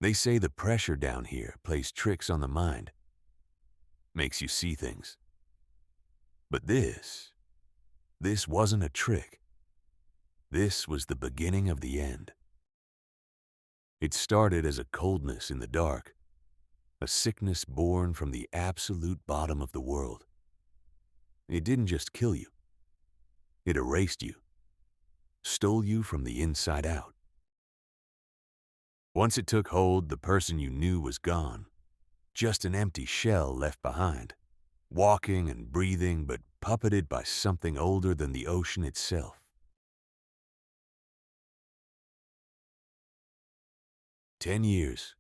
They say the pressure down here plays tricks on the mind, makes you see things. But this wasn't a trick. This was the beginning of the end. It started as a coldness in the dark, a sickness born from the absolute bottom of the world. It didn't just kill you. It erased you, stole you from the inside out. Once it took hold, the person you knew was gone, just an empty shell left behind, walking and breathing but puppeted by something older than the ocean itself. 10 years.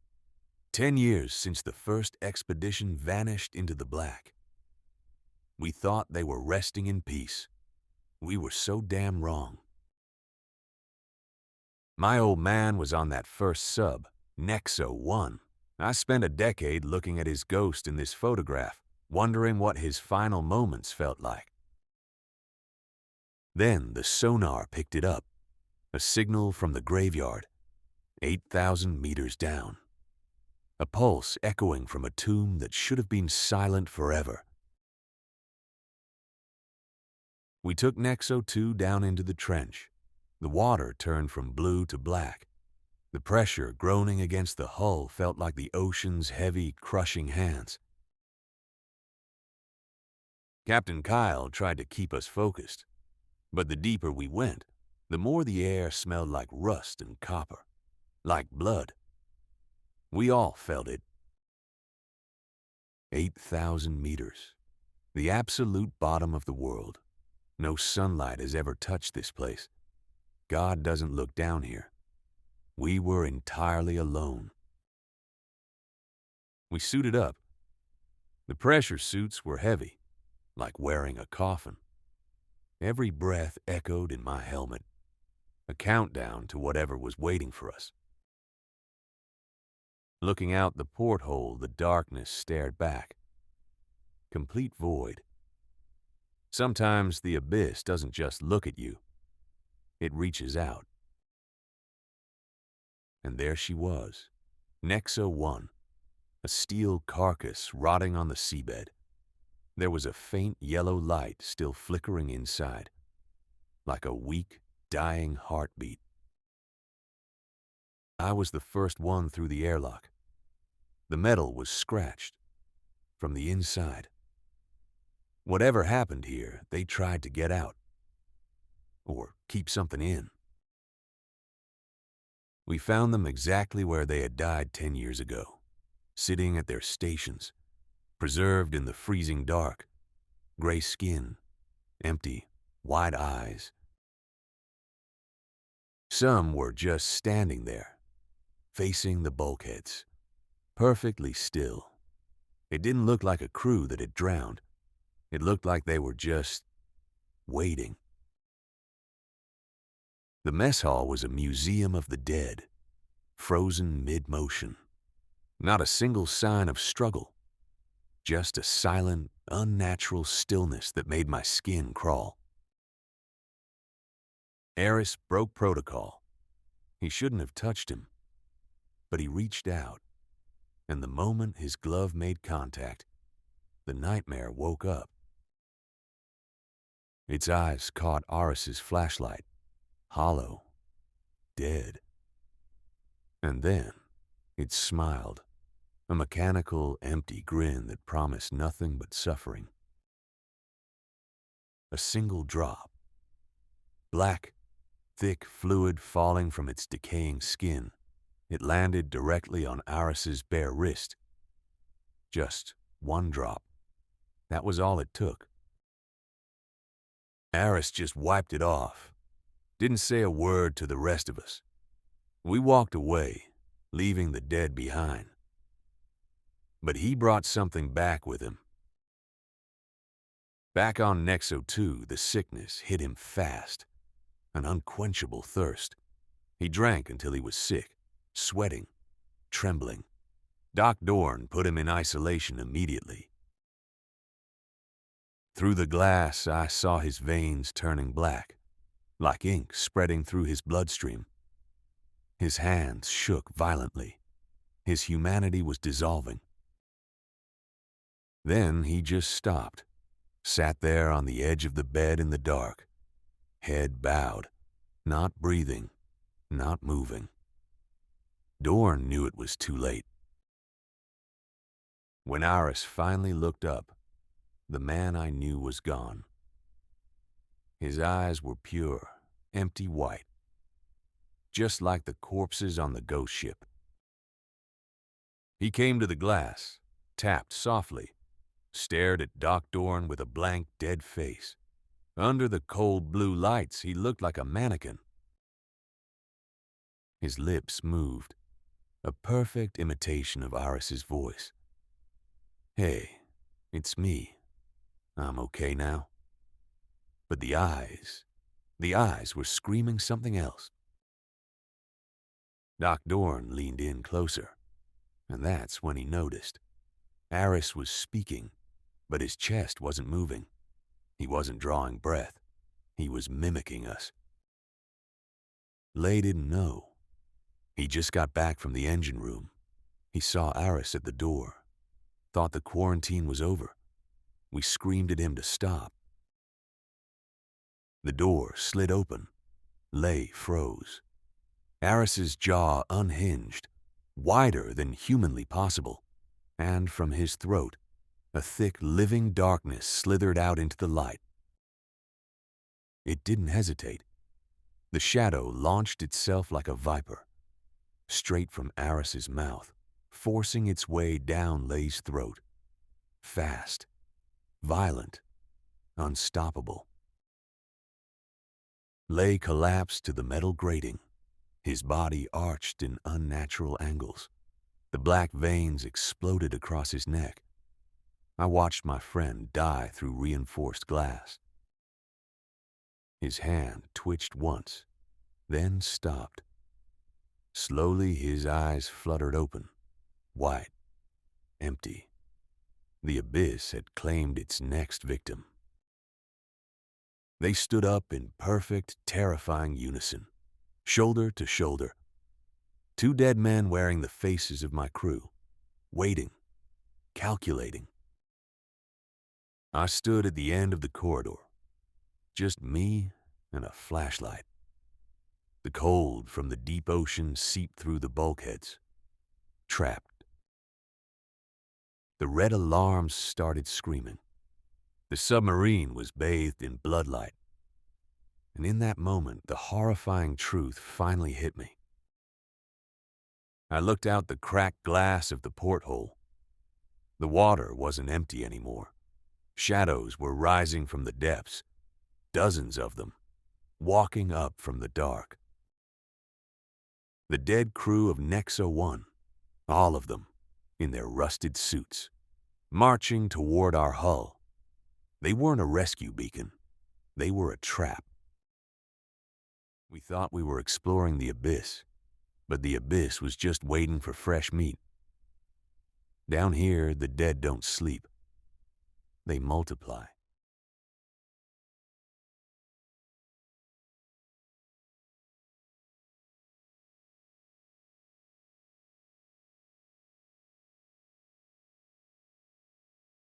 10 years since the first expedition vanished into the black. We thought they were resting in peace. We were so damn wrong. My old man was on that first sub, NEXO 1. I spent a decade looking at his ghost in this photograph, wondering what his final moments felt like. Then the sonar picked it up, a signal from the graveyard, 8,000 meters down. A pulse echoing from a tomb that should have been silent forever. We took NEXO 2 down into the trench. The water turned from blue to black. The pressure groaning against the hull felt like the ocean's heavy, crushing hands. Captain Kyle tried to keep us focused, but the deeper we went, the more the air smelled like rust and copper, like blood. We all felt it. 8,000 meters. The absolute bottom of the world. No sunlight has ever touched this place. God doesn't look down here. We were entirely alone. We suited up. The pressure suits were heavy, like wearing a coffin. Every breath echoed in my helmet, a countdown to whatever was waiting for us. Looking out the porthole, the darkness stared back. Complete void. Sometimes the abyss doesn't just look at you. It reaches out. And there she was, NEXO 1, a steel carcass rotting on the seabed. There was a faint yellow light still flickering inside, like a weak, dying heartbeat. I was the first one through the airlock. The metal was scratched from the inside. Whatever happened here, they tried to get out, or keep something in. We found them exactly where they had died 10 years ago, sitting at their stations, preserved in the freezing dark, gray skin, empty, wide eyes. Some were just standing there, facing the bulkheads, perfectly still. It didn't look like a crew that had drowned. It looked like they were just waiting. The mess hall was a museum of the dead, frozen mid-motion. Not a single sign of struggle, just a silent, unnatural stillness that made my skin crawl. Eris broke protocol. He shouldn't have touched him, but he reached out, and the moment his glove made contact, the nightmare woke up. Its eyes caught Aris's flashlight, hollow, dead. And then it smiled, a mechanical, empty grin that promised nothing but suffering. A single drop. Black, thick fluid falling from its decaying skin. It landed directly on Aris's bare wrist. Just one drop. That was all it took. Aris just wiped it off. Didn't say a word to the rest of us. We walked away, leaving the dead behind. But he brought something back with him. Back on NEXO 2, the sickness hit him fast. An unquenchable thirst. He drank until he was sick, sweating, trembling. Doc Dorn put him in isolation immediately. Through the glass, I saw his veins turning black, like ink spreading through his bloodstream. His hands shook violently, His humanity was dissolving. Then he just stopped, sat there on the edge of the bed in the dark, head bowed, not breathing, not moving. Dorn knew it was too late. When Iris finally looked up, the man I knew was gone. His eyes were pure, empty white, just like the corpses on the ghost ship. He came to the glass, tapped softly, stared at Doc Dorn with a blank, dead face. Under the cold blue lights, he looked like a mannequin. His lips moved, a perfect imitation of Iris's voice. "Hey, it's me. I'm okay now." But the eyes were screaming something else. Doc Dorn leaned in closer, and that's when he noticed. Iris was speaking, but his chest wasn't moving. He wasn't drawing breath. He was mimicking us. Lay didn't know. He just got back from the engine room. He saw Iris at the door. Thought the quarantine was over. We screamed at him to stop. The door slid open. Lay froze. Iris's jaw unhinged, wider than humanly possible, and from his throat, a thick, living darkness slithered out into the light. It didn't hesitate. The shadow launched itself like a viper, straight from Iris's mouth, forcing its way down Lay's throat. Fast, violent, unstoppable. Lay collapsed to the metal grating, his body arched in unnatural angles. The black veins exploded across his neck. I watched my friend die through reinforced glass. His hand twitched once, then stopped. Slowly his eyes fluttered open, white, empty. The abyss had claimed its next victim. They stood up in perfect, terrifying unison, shoulder to shoulder. Two dead men wearing the faces of my crew, waiting, calculating. I stood at the end of the corridor, just me and a flashlight. The cold from the deep ocean seeped through the bulkheads. Trapped. The red alarms started screaming. The submarine was bathed in bloodlight. And in that moment, the horrifying truth finally hit me. I looked out the cracked glass of the porthole. The water wasn't empty anymore. Shadows were rising from the depths, dozens of them, walking up from the dark. The dead crew of NEXO 1, all of them, in their rusted suits, marching toward our hull. They weren't a rescue beacon. They were a trap. We thought we were exploring the abyss, but the abyss was just waiting for fresh meat. Down here, the dead don't sleep. They multiply.